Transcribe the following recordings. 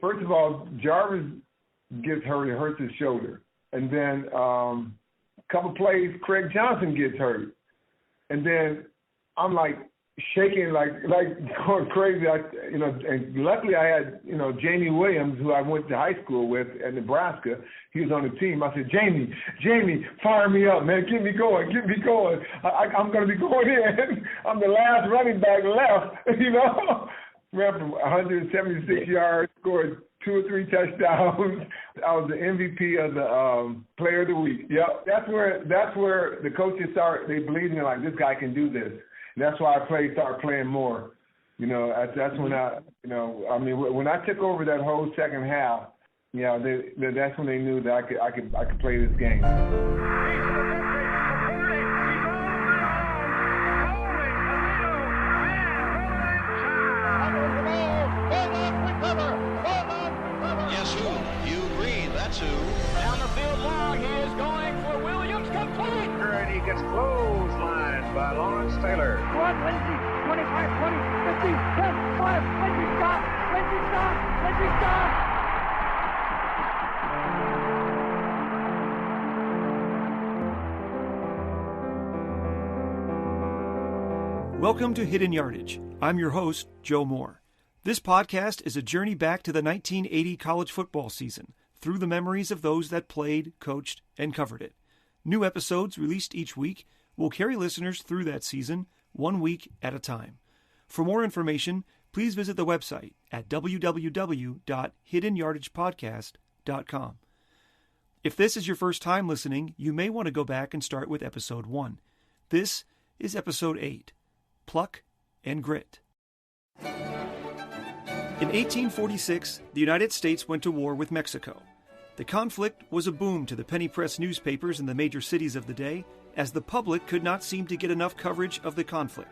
First of all, Jarvis gets hurt. It hurts his shoulder. And then a couple plays, Craig Johnson gets hurt. And then I'm like shaking, like going crazy. And luckily I had, Jamie Williams, who I went to high school with at Nebraska. He was on the team. I said, Jamie, fire me up, man. Get me going. I'm going to be going in. I'm the last running back left, Ran for 176 yards, scored 2 or 3 touchdowns. I was the MVP of the Player of the Week. Yep, that's where the coaches they believed in, like, this guy can do this. And that's why I started playing more. That's when when I took over that whole second half, that's when they knew that I could play this game. Down the field long, he is going for Williams, complete! And he gets clotheslined by Lawrence Taylor. 1, Lindsey, 25, 20, 15, 10, 5, Lindsey stop! Welcome to Hidden Yardage. I'm your host, Joe Moore. This podcast is a journey back to the 1980 college football season, through the memories of those that played, coached, and covered it. New episodes released each week will carry listeners through that season, 1 week at a time. For more information, please visit the website at www.hiddenyardagepodcast.com. If this is your first time listening, you may want to go back and start with episode 1. This is episode 8, Pluck and Grit. In 1846, the United States went to war with Mexico. The conflict was a boom to the penny press newspapers in the major cities of the day, as the public could not seem to get enough coverage of the conflict.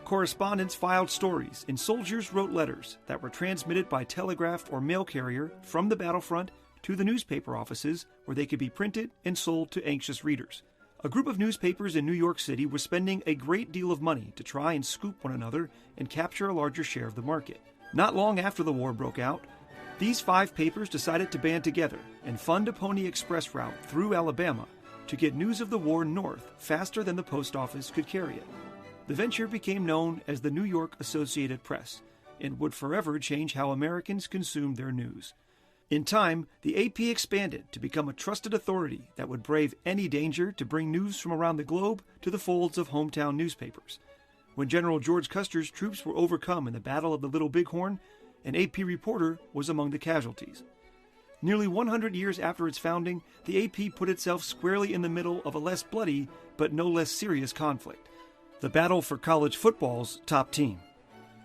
Correspondents filed stories, and soldiers wrote letters that were transmitted by telegraph or mail carrier from the battlefront to the newspaper offices, where they could be printed and sold to anxious readers. A group of newspapers in New York City was spending a great deal of money to try and scoop one another and capture a larger share of the market. Not long after the war broke out, these 5 papers decided to band together and fund a Pony Express route through Alabama to get news of the war north faster than the post office could carry it. The venture became known as the New York Associated Press and would forever change how Americans consumed their news. In time, the AP expanded to become a trusted authority that would brave any danger to bring news from around the globe to the folds of hometown newspapers. When General George Custer's troops were overcome in the Battle of the Little Bighorn, an AP reporter was among the casualties. Nearly 100 years after its founding, the AP put itself squarely in the middle of a less bloody but no less serious conflict, the battle for college football's top team.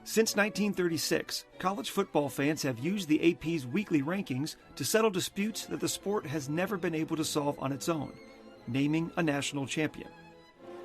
Since 1936, college football fans have used the AP's weekly rankings to settle disputes that the sport has never been able to solve on its own, naming a national champion.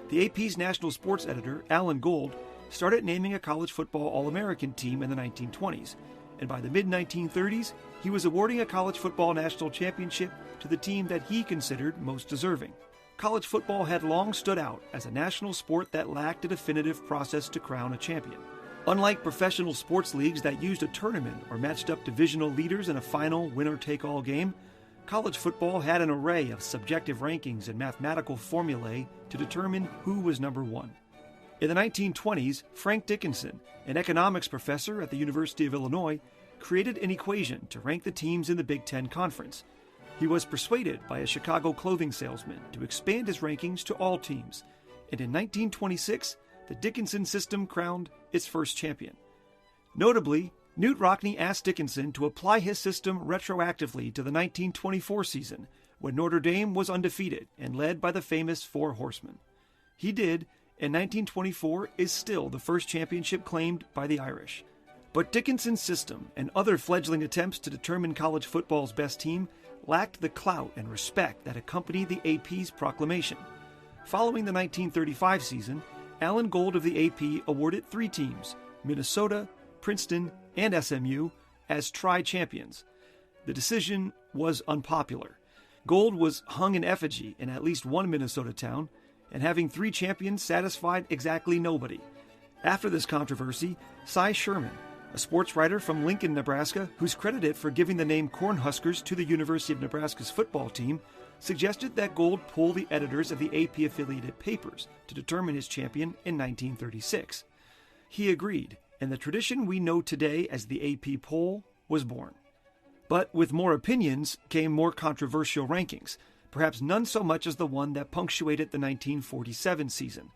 The AP's national sports editor, Alan Gold, started naming a college football All-American team in the 1920s, and by the mid-1930s, he was awarding a college football national championship to the team that he considered most deserving. College football had long stood out as a national sport that lacked a definitive process to crown a champion. Unlike professional sports leagues that used a tournament or matched up divisional leaders in a final winner-take-all game, college football had an array of subjective rankings and mathematical formulae to determine who was number one. In the 1920s, Frank Dickinson, an economics professor at the University of Illinois, created an equation to rank the teams in the Big Ten Conference. He was persuaded by a Chicago clothing salesman to expand his rankings to all teams, and in 1926, the Dickinson system crowned its first champion. Notably, Knute Rockne asked Dickinson to apply his system retroactively to the 1924 season, when Notre Dame was undefeated and led by the famous Four Horsemen. He did, and 1924 is still the first championship claimed by the Irish. But Dickinson's system and other fledgling attempts to determine college football's best team lacked the clout and respect that accompanied the AP's proclamation. Following the 1935 season, Alan Gold of the AP awarded 3 teams, Minnesota, Princeton, and SMU, as tri-champions. The decision was unpopular. Gold was hung in effigy in at least one Minnesota town, and having 3 champions satisfied exactly nobody. After this controversy, Cy Sherman, A sports writer from Lincoln, Nebraska, who's credited for giving the name Cornhuskers to the University of Nebraska's football team, suggested that Gould poll the editors of the AP-affiliated papers to determine his champion in 1936. He agreed, and the tradition we know today as the AP poll was born. But with more opinions came more controversial rankings, perhaps none so much as the one that punctuated the 1947 season.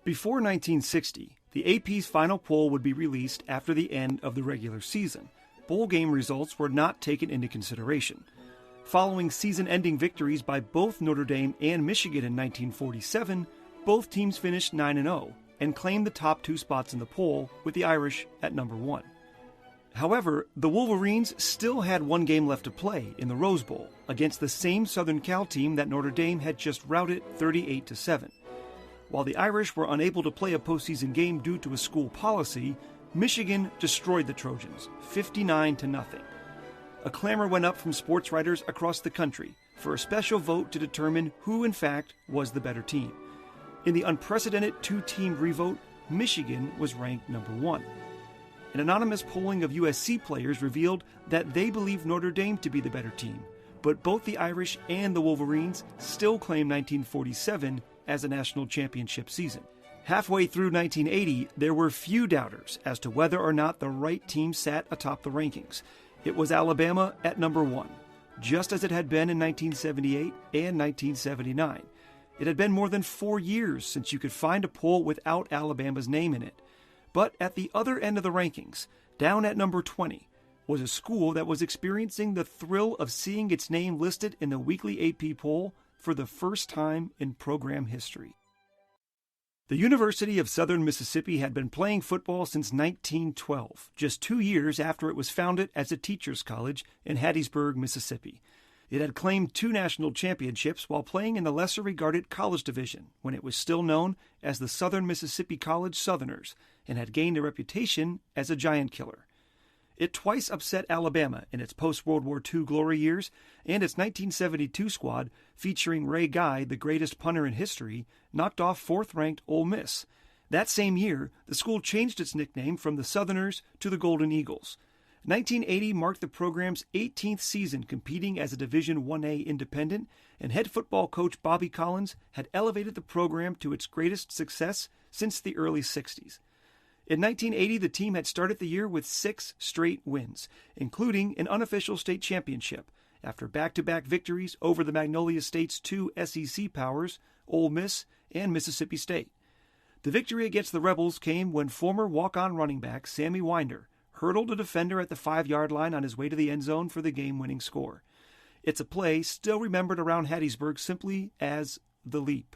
Before 1960, the AP's final poll would be released after the end of the regular season. Bowl game results were not taken into consideration. Following season-ending victories by both Notre Dame and Michigan in 1947, both teams finished 9-0 and claimed the top 2 spots in the poll, with the Irish at number 1. However, the Wolverines still had one game left to play in the Rose Bowl against the same Southern Cal team that Notre Dame had just routed 38-7. While the Irish were unable to play a postseason game due to a school policy, Michigan destroyed the Trojans, 59-0. A clamor went up from sports writers across the country for a special vote to determine who in fact was the better team. In the unprecedented 2-team revote, Michigan was ranked number 1. An anonymous polling of USC players revealed that they believed Notre Dame to be the better team, but both the Irish and the Wolverines still claim 1947 as a national championship season. Halfway through 1980, there were few doubters as to whether or not the right team sat atop the rankings. It was Alabama at number 1, just as it had been in 1978 and 1979. It had been more than 4 years since you could find a poll without Alabama's name in it. But at the other end of the rankings, down at number 20, was a school that was experiencing the thrill of seeing its name listed in the weekly AP poll for the first time in program history. The University of Southern Mississippi had been playing football since 1912, just 2 years after it was founded as a teachers' college in Hattiesburg, Mississippi. It had claimed 2 national championships while playing in the lesser-regarded college division when it was still known as the Southern Mississippi College Southerners, and had gained a reputation as a giant killer. It twice upset Alabama in its post-World War II glory years, and its 1972 squad, featuring Ray Guy, the greatest punter in history, knocked off 4th-ranked Ole Miss. That same year, the school changed its nickname from the Southerners to the Golden Eagles. 1980 marked the program's 18th season competing as a Division I-A independent, and head football coach Bobby Collins had elevated the program to its greatest success since the early 60s. In 1980, the team had started the year with 6 straight wins, including an unofficial state championship, after back-to-back victories over the Magnolia State's 2 SEC powers, Ole Miss and Mississippi State. The victory against the Rebels came when former walk-on running back Sammy Winder hurdled a defender at the 5-yard line on his way to the end zone for the game-winning score. It's a play still remembered around Hattiesburg simply as the Leap.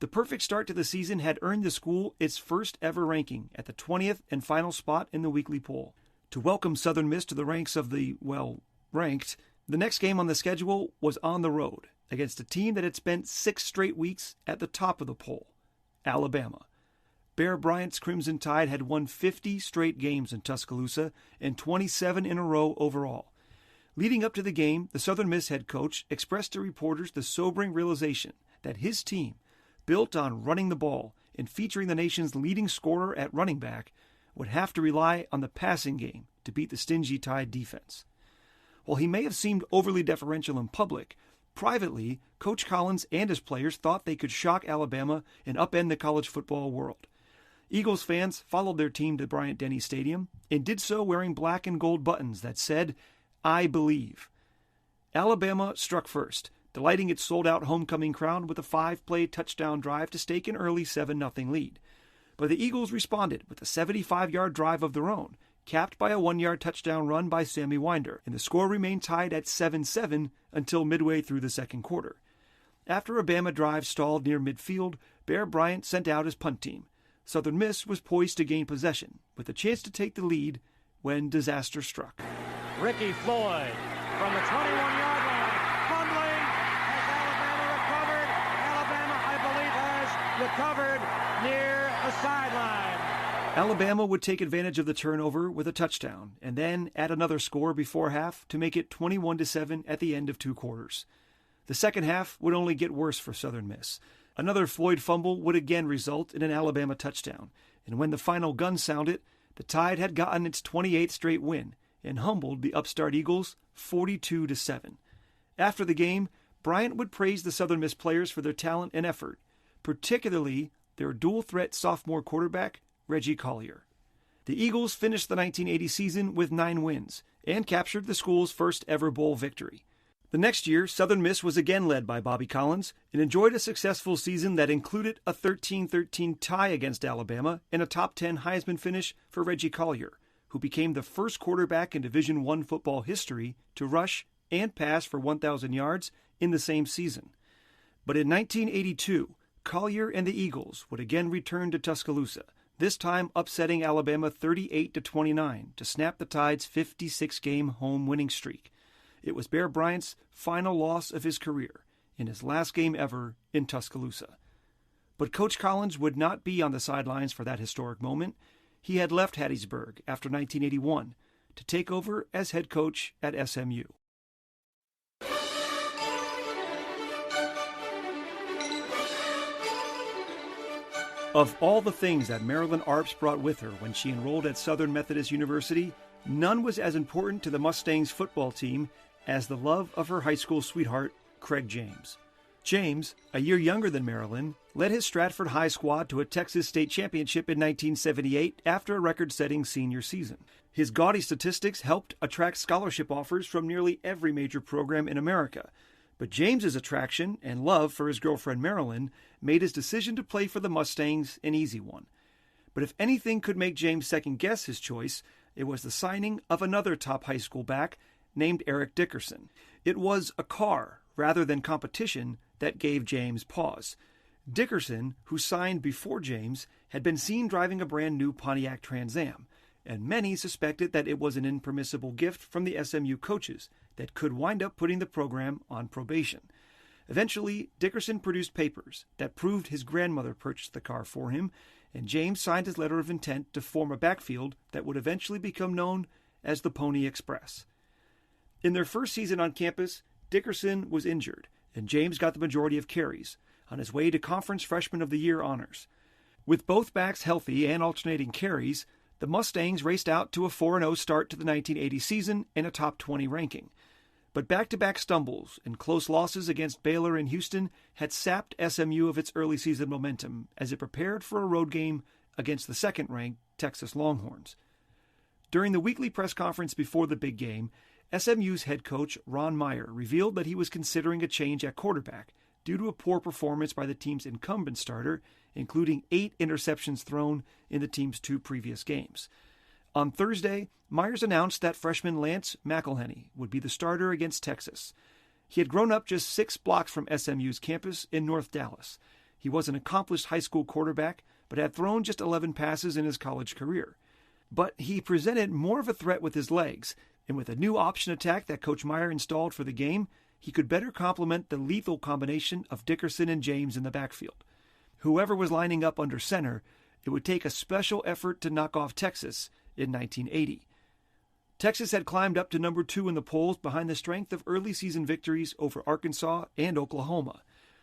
The perfect start to the season had earned the school its first ever ranking at the 20th and final spot in the weekly poll. To welcome Southern Miss to the ranks of the, ranked, the next game on the schedule was on the road against a team that had spent 6 straight weeks at the top of the poll, Alabama. Bear Bryant's Crimson Tide had won 50 straight games in Tuscaloosa and 27 in a row overall. Leading up to the game, the Southern Miss head coach expressed to reporters the sobering realization that his team, built on running the ball and featuring the nation's leading scorer at running back, would have to rely on the passing game to beat the stingy Tide defense. While he may have seemed overly deferential in public, privately, Coach Collins and his players thought they could shock Alabama and upend the college football world. Eagles fans followed their team to Bryant-Denny Stadium and did so wearing black and gold buttons that said, "I believe." Alabama struck first, delighting its sold-out homecoming crowd with a 5-play touchdown drive to stake an early 7-0 lead. But the Eagles responded with a 75-yard drive of their own, capped by a 1-yard touchdown run by Sammy Winder, and the score remained tied at 7-7 until midway through the second quarter. After a Bama drive stalled near midfield, Bear Bryant sent out his punt team. Southern Miss was poised to gain possession, with a chance to take the lead when disaster struck. Ricky Floyd from the 21-yard line, fumbling. Has Alabama recovered? Alabama, I believe, has recovered near a sideline. Alabama would take advantage of the turnover with a touchdown, and then add another score before half to make it 21-7 at the end of 2 quarters. The second half would only get worse for Southern Miss. Another Floyd fumble would again result in an Alabama touchdown, and when the final gun sounded, The Tide had gotten its 28th straight win and humbled the upstart Eagles 42-7. After the game, Bryant would praise the Southern Miss players for their talent and effort, particularly their dual-threat sophomore quarterback, Reggie Collier. The Eagles finished the 1980 season with 9 wins and captured the school's first ever bowl victory. The next year, Southern Miss was again led by Bobby Collins and enjoyed a successful season that included a 13-13 tie against Alabama and a top 10 Heisman finish for Reggie Collier, who became the first quarterback in Division I football history to rush and pass for 1,000 yards in the same season. But in 1982, Collier and the Eagles would again return to Tuscaloosa, this time upsetting Alabama 38-29 to snap the Tide's 56-game home winning streak. It was Bear Bryant's final loss of his career in his last game ever in Tuscaloosa. But Coach Collins would not be on the sidelines for that historic moment. He had left Hattiesburg after 1981 to take over as head coach at SMU. Of all the things that Marilyn Arps brought with her when she enrolled at Southern Methodist University, none was as important to the Mustangs football team as the love of her high school sweetheart, Craig James. James, a year younger than Marilyn, led his Stratford High squad to a Texas state championship in 1978 after a record-setting senior season. His gaudy statistics helped attract scholarship offers from nearly every major program in America. But James's attraction and love for his girlfriend Marilyn made his decision to play for the Mustangs an easy one. But if anything could make James second-guess his choice, it was the signing of another top high school back named Eric Dickerson. It was a car, rather than competition, that gave James pause. Dickerson, who signed before James, had been seen driving a brand new Pontiac Trans Am, and many suspected that it was an impermissible gift from the SMU coaches that could wind up putting the program on probation. Eventually, Dickerson produced papers that proved his grandmother purchased the car for him, and James signed his letter of intent to form a backfield that would eventually become known as the Pony Express. In their first season on campus, Dickerson was injured, and James got the majority of carries, on his way to Conference Freshman of the Year honors. With both backs healthy and alternating carries, the Mustangs raced out to a 4-0 start to the 1980 season and a top 20 ranking. But back-to-back stumbles and close losses against Baylor and Houston had sapped SMU of its early season momentum as it prepared for a road game against the second-ranked Texas Longhorns. During the weekly press conference before the big game, SMU's head coach Ron Meyer revealed that he was considering a change at quarterback due to a poor performance by the team's incumbent starter, including 8 interceptions thrown in the team's 2 previous games. On Thursday, Myers announced that freshman Lance McElhenney would be the starter against Texas. He had grown up just 6 blocks from SMU's campus in North Dallas. He was an accomplished high school quarterback, but had thrown just 11 passes in his college career. But he presented more of a threat with his legs, and with a new option attack that Coach Meyer installed for the game, he could better complement the lethal combination of Dickerson and James in the backfield. Whoever was lining up under center, it would take a special effort to knock off Texas in 1980. Texas had climbed up to number 2 in the polls behind the strength of early season victories over Arkansas and Oklahoma.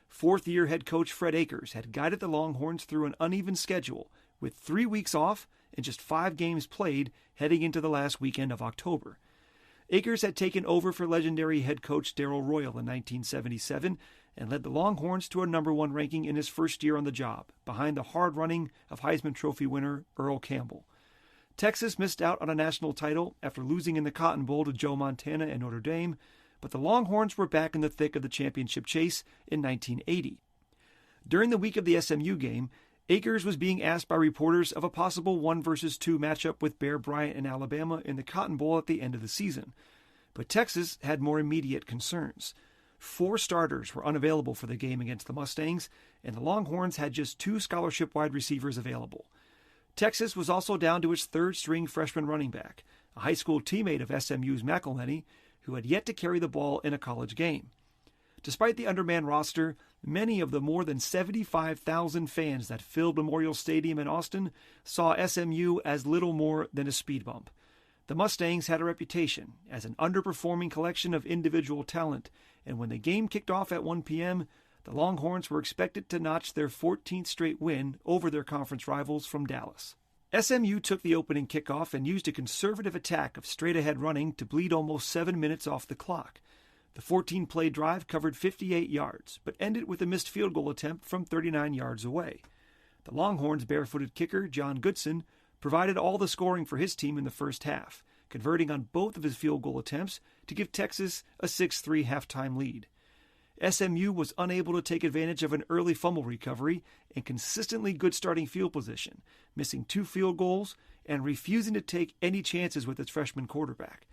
Fourth-year head coach Fred Akers had guided the Longhorns through an uneven schedule, with 3 weeks off and just 5 games played heading into the last weekend of October. Akers had taken over for legendary head coach Darrell Royal in 1977 and led the Longhorns to a number 1 ranking in his first year on the job, behind the hard running of Heisman Trophy winner Earl Campbell. Texas missed out on a national title after losing in the Cotton Bowl to Joe Montana and Notre Dame, but the Longhorns were back in the thick of the championship chase in 1980. During the week of the SMU game, Akers was being asked by reporters of a possible 1-versus-2 matchup with Bear Bryant and Alabama in the Cotton Bowl at the end of the season. But Texas had more immediate concerns. 4 starters were unavailable for the game against the Mustangs, and the Longhorns had just 2 scholarship wide receivers available. Texas was also down to its 3rd-string freshman running back, a high school teammate of SMU's McElhenney, who had yet to carry the ball in a college game. Despite the undermanned roster, many of the more than 75,000 fans that filled Memorial Stadium in Austin saw SMU as little more than a speed bump. The Mustangs had a reputation as an underperforming collection of individual talent, and when the game kicked off at 1 p.m., the Longhorns were expected to notch their 14th straight win over their conference rivals from Dallas. SMU took the opening kickoff and used a conservative attack of straight-ahead running to bleed almost 7 minutes off the clock. The 14-play drive covered 58 yards, but ended with a missed field goal attempt from 39 yards away. The Longhorns' barefooted kicker, John Goodson, provided all the scoring for his team in the first half, converting on both of his field goal attempts to give Texas a 6-3 halftime lead. SMU was unable to take advantage of an early fumble recovery and consistently good starting field position, missing 2 field goals and refusing to take any chances with its freshman quarterback.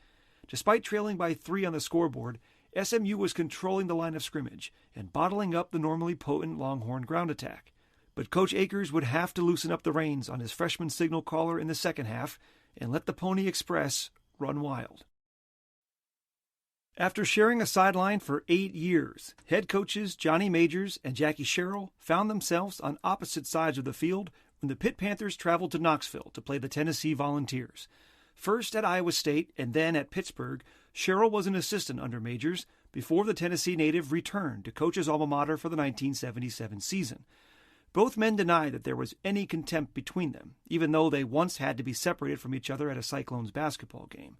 Despite trailing by 3 on the scoreboard, SMU was controlling the line of scrimmage and bottling up the normally potent Longhorn ground attack. But Coach Akers would have to loosen up the reins on his freshman signal caller in the second half and let the Pony Express run wild. After sharing a sideline for 8 years, head coaches Johnny Majors and Jackie Sherrill found themselves on opposite sides of the field when the Pitt Panthers traveled to Knoxville to play the Tennessee Volunteers. First at Iowa State and then at Pittsburgh, Sherrill was an assistant under Majors before the Tennessee native returned to coach his alma mater for the 1977 season. Both men deny that there was any contempt between them, even though they once had to be separated from each other at a Cyclones basketball game.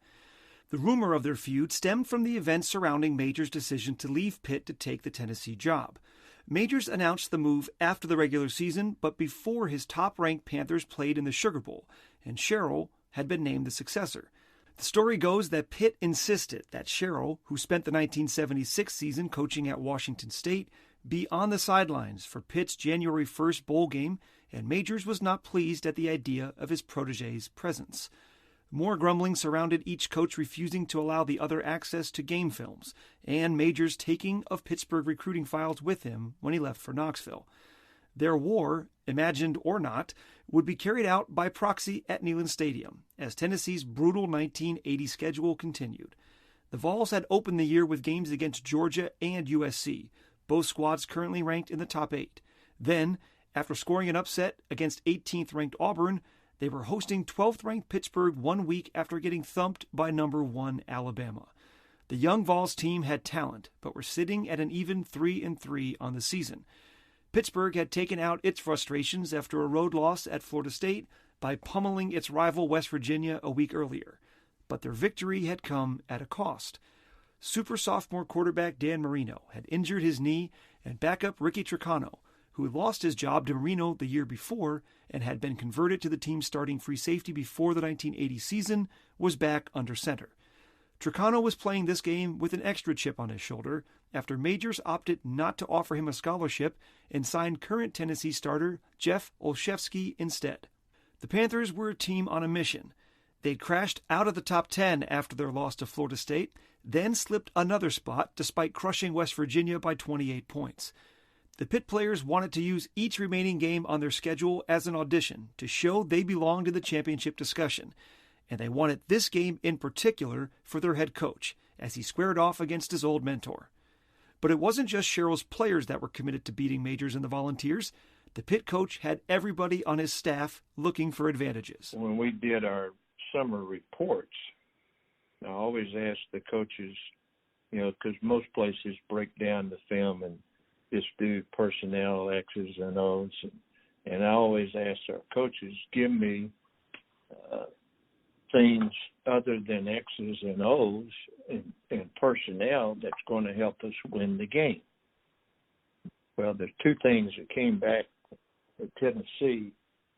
The rumor of their feud stemmed from the events surrounding Majors' decision to leave Pitt to take the Tennessee job. Majors announced the move after the regular season, but before his top-ranked Panthers played in the Sugar Bowl, and Sherrill had been named the successor. The story goes that Pitt insisted that Sherrill, who spent the 1976 season coaching at Washington State, be on the sidelines for Pitt's January 1st bowl game, and Majors was not pleased at the idea of his protege's presence. More grumbling surrounded each coach refusing to allow the other access to game films, and Majors' taking of Pittsburgh recruiting files with him when he left for Knoxville. Their war, imagined or not, would be carried out by proxy at Neyland Stadium, as Tennessee's brutal 1980 schedule continued. The Vols had opened the year with games against Georgia and USC, both squads currently ranked in the top 8. Then, after scoring an upset against 18th-ranked Auburn, they were hosting 12th-ranked Pittsburgh 1 week after getting thumped by number 1 Alabama. The young Vols team had talent, but were sitting at an even 3-3 on the season. Pittsburgh had taken out its frustrations after a road loss at Florida State by pummeling its rival West Virginia a week earlier. But their victory had come at a cost. Super sophomore quarterback Dan Marino had injured his knee, and backup Ricky Tricano, who had lost his job to Marino the year before and had been converted to the team's starting free safety before the 1980 season, was back under center. Tricano was playing this game with an extra chip on his shoulder after Majors opted not to offer him a scholarship and signed current Tennessee starter Jeff Olszewski instead. The Panthers were a team on a mission. They'd crashed out of the top 10 after their loss to Florida State, then slipped another spot despite crushing West Virginia by 28 points. The Pitt players wanted to use each remaining game on their schedule as an audition to show they belonged in the championship discussion, and they wanted this game in particular for their head coach, as he squared off against his old mentor. But it wasn't just Sherrill's players that were committed to beating Majors and the Volunteers. The Pitt coach had everybody on his staff looking for advantages. When we did our summer reports, I always asked the coaches, because most places break down the film and just do personnel X's and O's. And I always ask our coaches, give me things other than X's and O's and personnel that's going to help us win the game. Well, there's 2 things that came back at Tennessee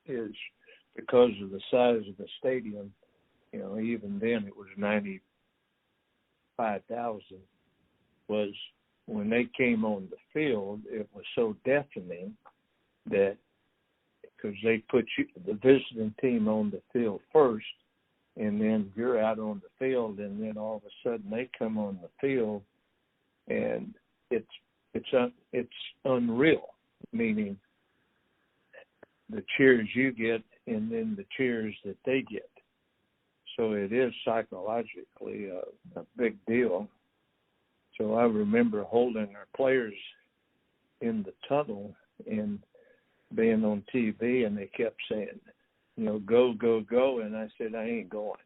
is because of the size of the stadium, even then it was 95,000, was when they came on the field, it was so deafening that because they put the visiting team on the field first, and then you're out on the field, and then all of a sudden they come on the field, and it's unreal, meaning the cheers you get and then the cheers that they get. So it is psychologically a big deal. So I remember holding our players in the tunnel and being on TV, and they kept saying, go, go, go. And I said, I ain't going.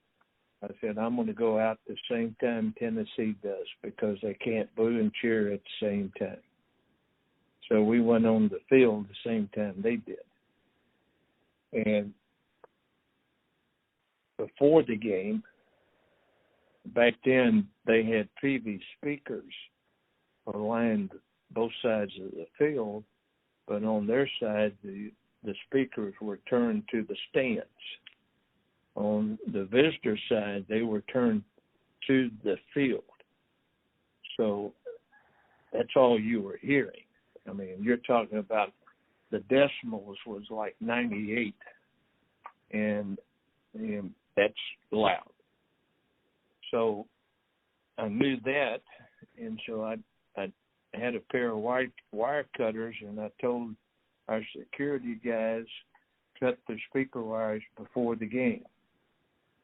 I said, I'm going to go out the same time Tennessee does because they can't boo and cheer at the same time. So we went on the field the same time they did. And before the game. Back then, they had TV speakers aligned both sides of the field, but on their side, the speakers were turned to the stands. On the visitor side, they were turned to the field. So that's all you were hearing. I mean, you're talking about the decimals was like 98, and that's loud. So I knew that, and so I had a pair of wire cutters, and I told our security guys, cut the speaker wires before the game.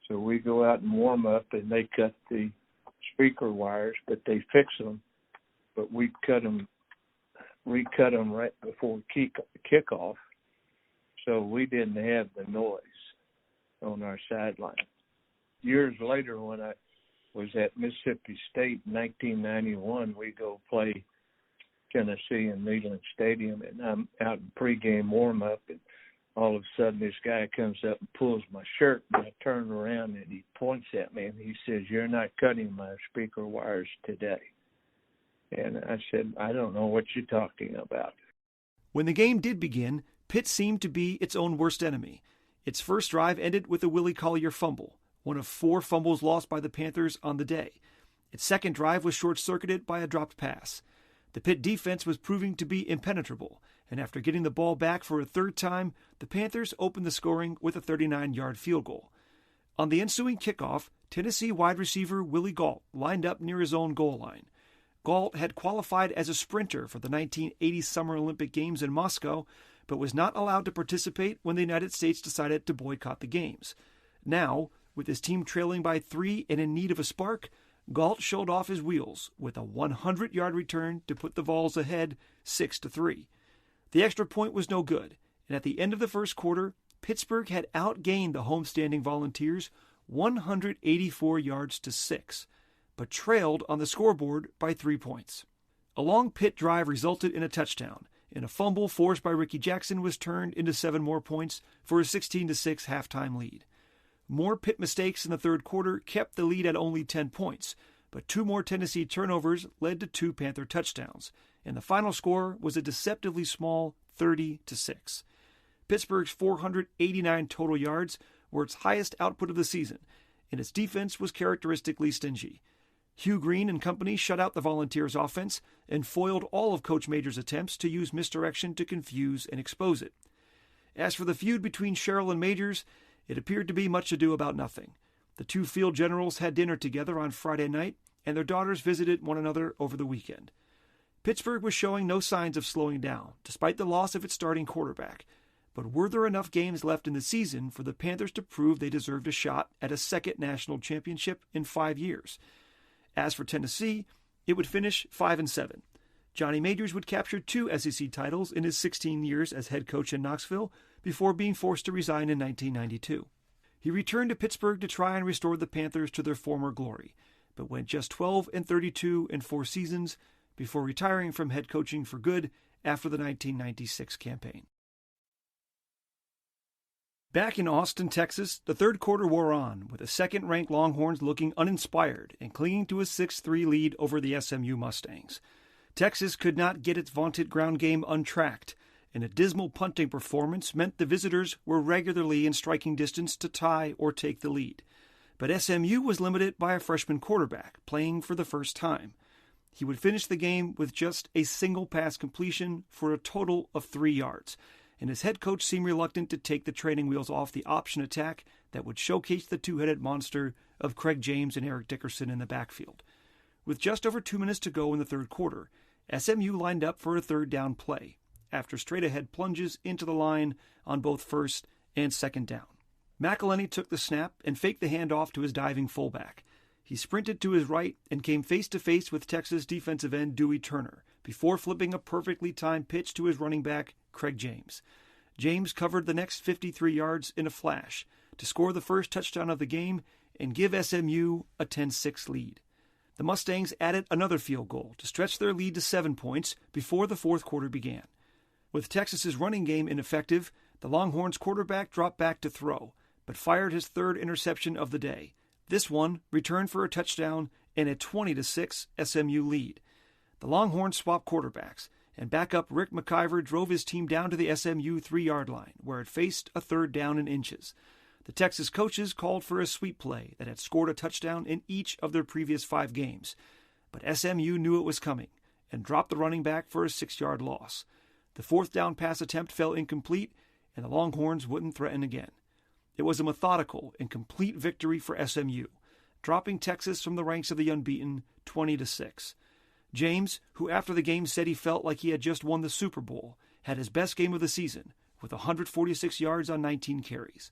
So we go out and warm up, and they cut the speaker wires, but they fix them. But we recut them right before kickoff, so we didn't have the noise on our sideline. Years later, when I was at Mississippi State in 1991, we go play Tennessee in Neyland Stadium, and I'm out in pregame warm-up, and all of a sudden this guy comes up and pulls my shirt, and I turn around, and he points at me, and he says, "You're not cutting my speaker wires today." And I said, "I don't know what you're talking about." When the game did begin, Pitt seemed to be its own worst enemy. Its first drive ended with a Willie Collier fumble, one of 4 fumbles lost by the Panthers on the day. Its second drive was short-circuited by a dropped pass. The Pitt defense was proving to be impenetrable, and after getting the ball back for a third time, the Panthers opened the scoring with a 39-yard field goal. On the ensuing kickoff, Tennessee wide receiver Willie Gault lined up near his own goal line. Gault had qualified as a sprinter for the 1980 Summer Olympic Games in Moscow, but was not allowed to participate when the United States decided to boycott the games. Now, with his team trailing by 3 and in need of a spark, Gault showed off his wheels with a 100-yard return to put the Vols ahead 6-3. The extra point was no good, and at the end of the first quarter, Pittsburgh had outgained the homestanding Volunteers 184 yards to 6, but trailed on the scoreboard by 3 points. A long Pitt drive resulted in a touchdown, and a fumble forced by Ricky Jackson was turned into 7 more points for a 16-6 halftime lead. More Pitt mistakes in the third quarter kept the lead at only 10 points, but 2 more Tennessee turnovers led to 2 Panther touchdowns, and the final score was a deceptively small 30-6. Pittsburgh's 489 total yards were its highest output of the season, and its defense was characteristically stingy. Hugh Green and company shut out the Volunteers' offense and foiled all of Coach Major's attempts to use misdirection to confuse and expose it. As for the feud between Sherrill and Majors, it appeared to be much ado about nothing. The 2 field generals had dinner together on Friday night, and their daughters visited one another over the weekend. Pittsburgh was showing no signs of slowing down, despite the loss of its starting quarterback. But were there enough games left in the season for the Panthers to prove they deserved a shot at a second national championship in 5 years? As for Tennessee, it would finish 5-7. Johnny Majors would capture 2 SEC titles in his 16 years as head coach in Knoxville before being forced to resign in 1992. He returned to Pittsburgh to try and restore the Panthers to their former glory, but went just 12-32 in 4 seasons before retiring from head coaching for good after the 1996 campaign. Back in Austin, Texas, the third quarter wore on, with the second-ranked Longhorns looking uninspired and clinging to a 6-3 lead over the SMU Mustangs. Texas could not get its vaunted ground game untracked, and a dismal punting performance meant the visitors were regularly in striking distance to tie or take the lead. But SMU was limited by a freshman quarterback, playing for the first time. He would finish the game with just a single pass completion for a total of 3 yards, and his head coach seemed reluctant to take the training wheels off the option attack that would showcase the 2-headed monster of Craig James and Eric Dickerson in the backfield. With just over 2 minutes to go in the third quarter, SMU lined up for a third down play, after straight-ahead plunges into the line on both first and second down. McElhenney took the snap and faked the handoff to his diving fullback. He sprinted to his right and came face-to-face with Texas defensive end Dewey Turner before flipping a perfectly timed pitch to his running back, Craig James. James covered the next 53 yards in a flash to score the first touchdown of the game and give SMU a 10-6 lead. The Mustangs added another field goal to stretch their lead to 7 points before the fourth quarter began. With Texas's running game ineffective, the Longhorns quarterback dropped back to throw, but fired his third interception of the day. This one returned for a touchdown and a 20-6 SMU lead. The Longhorns swapped quarterbacks, and backup Rick McIver drove his team down to the SMU 3-yard line, where it faced a third down in inches. The Texas coaches called for a sweep play that had scored a touchdown in each of their previous 5 games. But SMU knew it was coming and dropped the running back for a 6-yard loss. The fourth down pass attempt fell incomplete, and the Longhorns wouldn't threaten again. It was a methodical and complete victory for SMU, dropping Texas from the ranks of the unbeaten 20-6. James, who after the game said he felt like he had just won the Super Bowl, had his best game of the season with 146 yards on 19 carries.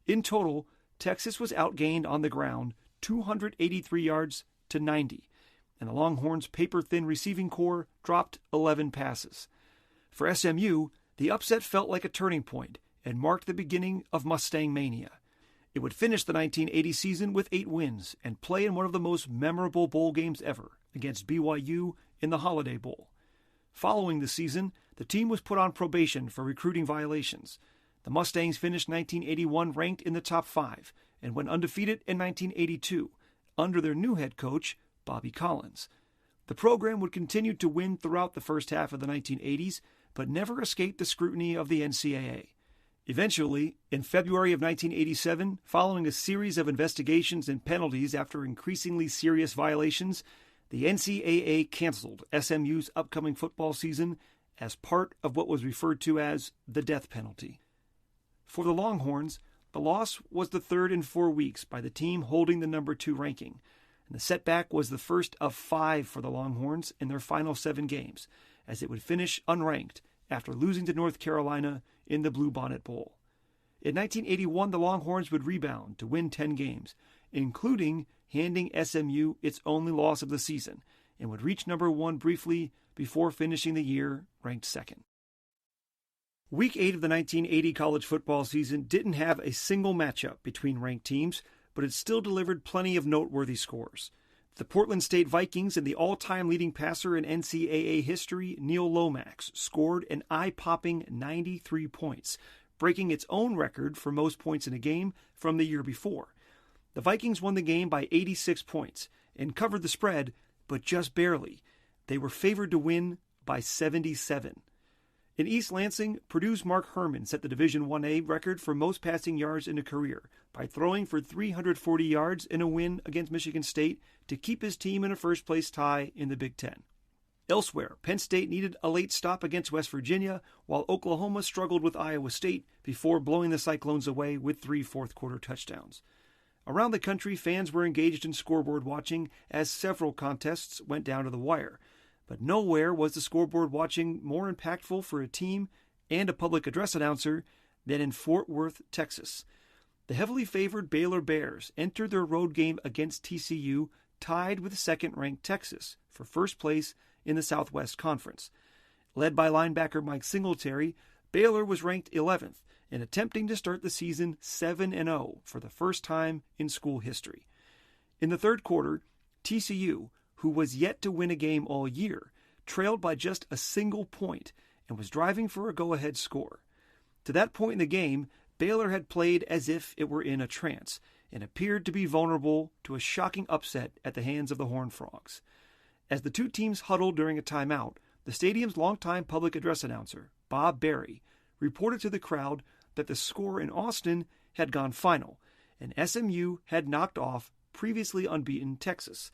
In total, Texas was outgained on the ground 283 yards to 90, and the Longhorns' paper-thin receiving corps dropped 11 passes. For SMU, the upset felt like a turning point and marked the beginning of Mustang Mania. It would finish the 1980 season with 8 wins and play in one of the most memorable bowl games ever against BYU in the Holiday Bowl. Following the season, the team was put on probation for recruiting violations. The Mustangs finished 1981 ranked in the top 5 and went undefeated in 1982 under their new head coach, Bobby Collins. The program would continue to win throughout the first half of the 1980s, but never escaped the scrutiny of the NCAA. Eventually, in February of 1987, following a series of investigations and penalties after increasingly serious violations, the NCAA canceled SMU's upcoming football season as part of what was referred to as the death penalty. For the Longhorns, the loss was the third in 4 weeks by the team holding the number 2 ranking, and the setback was the first of 5 for the Longhorns in their final 7 games, as it would finish unranked after losing to North Carolina in the Bluebonnet Bowl. In 1981, the Longhorns would rebound to win 10 games, including handing SMU its only loss of the season, and would reach number 1 briefly before finishing the year ranked 2nd. Week 8 of the 1980 college football season didn't have a single matchup between ranked teams, but it still delivered plenty of noteworthy scores. The Portland State Vikings and the all-time leading passer in NCAA history, Neil Lomax, scored an eye-popping 93 points, breaking its own record for most points in a game from the year before. The Vikings won the game by 86 points and covered the spread, but just barely. They were favored to win by 77. In East Lansing, Purdue's Mark Herman set the Division I-A record for most passing yards in a career by throwing for 340 yards in a win against Michigan State to keep his team in a first-place tie in the Big Ten. Elsewhere, Penn State needed a late stop against West Virginia, while Oklahoma struggled with Iowa State before blowing the Cyclones away with 3 fourth-quarter touchdowns. Around the country, fans were engaged in scoreboard watching as several contests went down to the wire. But nowhere was the scoreboard watching more impactful for a team and a public address announcer than in Fort Worth, Texas. The heavily favored Baylor Bears entered their road game against TCU tied with second-ranked Texas for first place in the Southwest Conference. Led by linebacker Mike Singletary, Baylor was ranked 11th and attempting to start the season 7-0 for the first time in school history. In the third quarter, TCU, who was yet to win a game all year, trailed by just a single point and was driving for a go-ahead score. To that point in the game, Baylor had played as if it were in a trance and appeared to be vulnerable to a shocking upset at the hands of the Horned Frogs. As the two teams huddled during a timeout, the stadium's longtime public address announcer, Bob Berry, reported to the crowd that the score in Austin had gone final, and SMU had knocked off previously unbeaten Texas.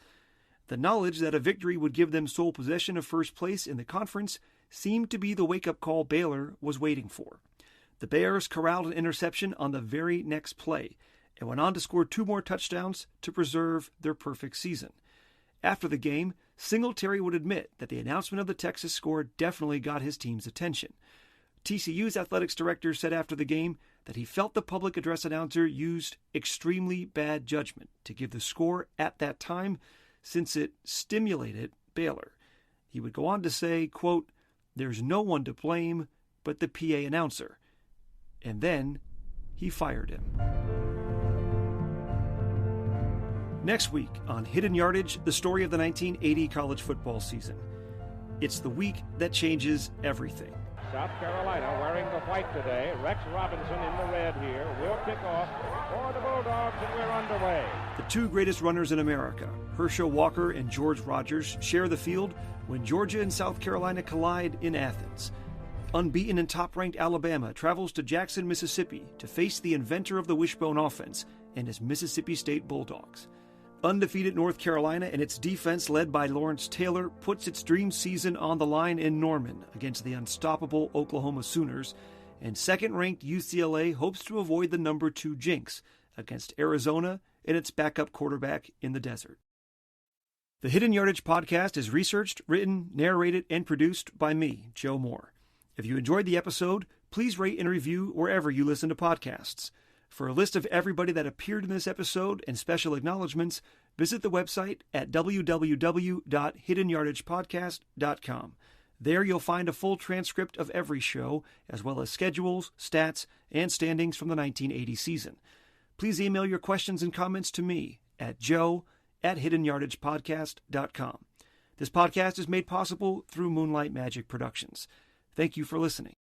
The knowledge that a victory would give them sole possession of first place in the conference seemed to be the wake-up call Baylor was waiting for. The Bears corralled an interception on the very next play and went on to score 2 more touchdowns to preserve their perfect season. After the game, Singletary would admit that the announcement of the Texas score definitely got his team's attention. TCU's athletics director said after the game that he felt the public address announcer used extremely bad judgment to give the score at that time, since it stimulated Baylor. He would go on to say, quote, "There's no one to blame but the PA announcer." And then he fired him. Next week on Hidden Yardage, the story of the 1980 college football season. It's the week that changes everything. South Carolina wearing the white today. Rex Robinson in the red here. Will kick off for the Bulldogs, and we're underway. The two greatest runners in America, Herschel Walker and George Rogers, share the field when Georgia and South Carolina collide in Athens. Unbeaten and top-ranked Alabama travels to Jackson, Mississippi to face the inventor of the wishbone offense and his Mississippi State Bulldogs. Undefeated North Carolina and its defense led by Lawrence Taylor puts its dream season on the line in Norman against the unstoppable Oklahoma Sooners, and second-ranked UCLA hopes to avoid the number 2 jinx against Arizona and its backup quarterback in the desert. The Hidden Yardage podcast is researched, written, narrated, and produced by me, Joe Moore. If you enjoyed the episode, please rate and review wherever you listen to podcasts. For a list of everybody that appeared in this episode and special acknowledgments, visit the website at www.hiddenyardagepodcast.com. There you'll find a full transcript of every show, as well as schedules, stats, and standings from the 1980 season. Please email your questions and comments to me at joe@hiddenyardagepodcast.com. This podcast is made possible through Moonlight Magic Productions. Thank you for listening.